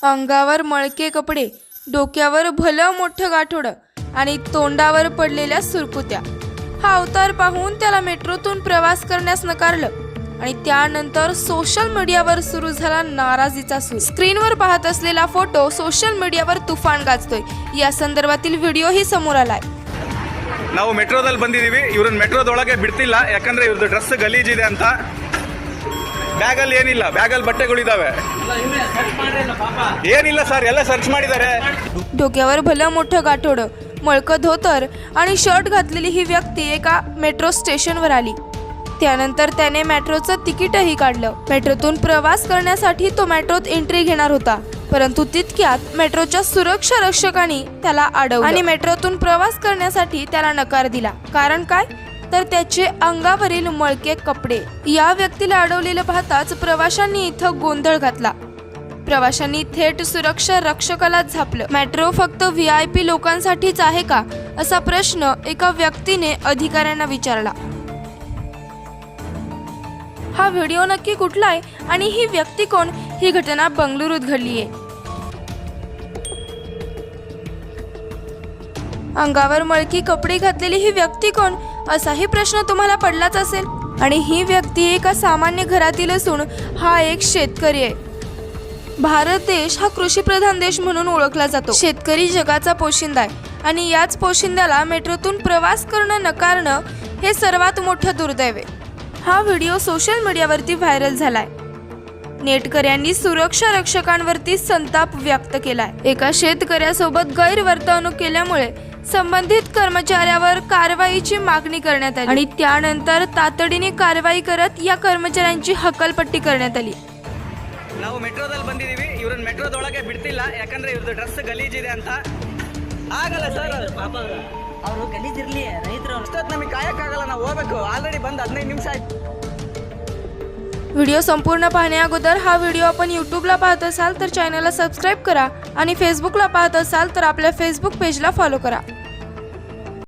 अंगावर मळके कपडे, डोक्यावर भलं मोठं गाठोडं आणि तोंडावर पडलेल्या सुरकुत्या। हा अवतार पाहून त्याला मेट्रोतून प्रवास करण्यास नकारलं आणि त्यानंतर सोशल मीडियावर सुरू झाला नाराजीचा सूर। स्क्रीनवर पाहत असलेला फोटो सोशल मीडियावर तुफान गाजतोय। या संदर्भातील व्हिडिओही समोर आलाय। ನಾವು ಮೆಟ್ರೋದಲ್ಲಿ ಬಂದಿದ್ದೀವಿ। ಇವ್ರನ್ನ ಮೆಟ್ರೋದೊಳಗೆ ಬಿಡ್ತಿಲ್ಲ, ಯಾಕಂದ್ರೆ ಇವ್ರದ್ದು ಡ್ರೆಸ್ ಗಲೀಜಿದೆ ಅಂತ। ಬ್ಯಾಗಲ್ಲಿ ಏನಿಲ್ಲ, ಬ್ಯಾಗಲ್ಲಿ ಬಟ್ಟೆಗಳಿದಾವೆ। ಏನಿಲ್ಲ ಸರ್, ಎಲ್ಲ ಸರ್ಚ್ ಮಾಡಿದ್ದಾರೆ। डोक्यावर भलं मोठं गाठोडं, मळकं धोतर आणि शर्ट घातलेली ही व्यक्ती एका मेट्रो स्टेशनवर आली। त्यानंतर त्याने मेट्रोचं तिकीटही काढलं। मेट्रोतून प्रवास करण्यासाठी तो मेट्रोत एंट्री घेणार होता, परंतु तितक्यात मेट्रोच्या सुरक्षा रक्षकांनी त्याला अडवलं आणि मेट्रोतून प्रवास करण्यासाठी त्याला नकार दिला। कारण काय, तर त्याचे अंगावरील मळके कपडे। या व्यक्तीला अडवलेलं पाहताच प्रवाशांनी इथं गोंधळ घातला। प्रवाशांनी थेट सुरक्षा रक्षकाला झापलं। मेट्रो फक्त VIP लोकांसाठीच आहे का, असा प्रश्न एका व्यक्तीने अधिकाऱ्यांना विचारला। हा व्हिडिओ नक्की कुठला आहे आणि ही व्यक्ती कोण? ही घटना बंगळुरूत घडली आहे। अंगावर मळकी कपडे घातलेली ही व्यक्ती कोण, असाही प्रश्न तुम्हाला पडलाच असेल। आणि ही व्यक्ती एका सामान्य घरातील असून हा एक शेतकरी आहे। भारत देश हा कृषीप्रधान देश म्हणून ओळखला जातो। शेतकरी जगाचा पोशिंदा आहे आणि याच पोशिंद्याला मेट्रोतून प्रवास करणं नकारणं हे सर्वात मोठं दुर्दैव आहे। हा व्हिडिओ सोशल मीडियावरती व्हायरल झालाय। नेटकऱ्यांनी सुरक्षा रक्षकांवरती संताप व्यक्त केलाय। एका शेतकऱ्यासोबत गैरवर्तणूक केल्यामुळे संबंधित कर्मचाऱ्यावर कारवाईची मागणी करण्यात आली आणि त्यानंतर तातडीने कारवाई करत या कर्मचाऱ्यांची हकालपट्टी करण्यात आली। ನಾವು ಮೆಟ್ರೋದಲ್ಲಿ ಬಂದಿದ್ದೀವಿ। ಇವ್ರನ್ನ ಮೆಟ್ರೋದೊಳಗೆ ಬಿಡ್ತಿಲ್ಲ, ಯಾಕಂದ್ರೆ ಇವ್ರದ್ದು ಡ್ರೆಸ್ ಗಲೀಜಿದೆ ಅಂತ। ಆಗಲ್ಲ ಸರ್, ಪಾಪ ಅವರು ಗಲೀಜಿರ್ಲಿ, ರೈತರು ಅಷ್ಟೊತ್ತು ನಮಗೆ ಕಾಯಕ್ಕಾಗಲ್ಲ, ನಾವು ಹೋಗ್ಬೇಕು। ಆಲ್ರೆडी ಬಂದು 15 ನಿಮಿಷ ಆಯ್ತು। व्हिडिओ संपूर्ण पाहण्याअगोदर हा व्हिडिओ आपण यूट्यूबला पाहत असाल तर चॅनलला सबस्क्राईब करा आणि फेसबुकला पाहत असाल तर आपल्या फेसबुक पेजला फॉलो करा।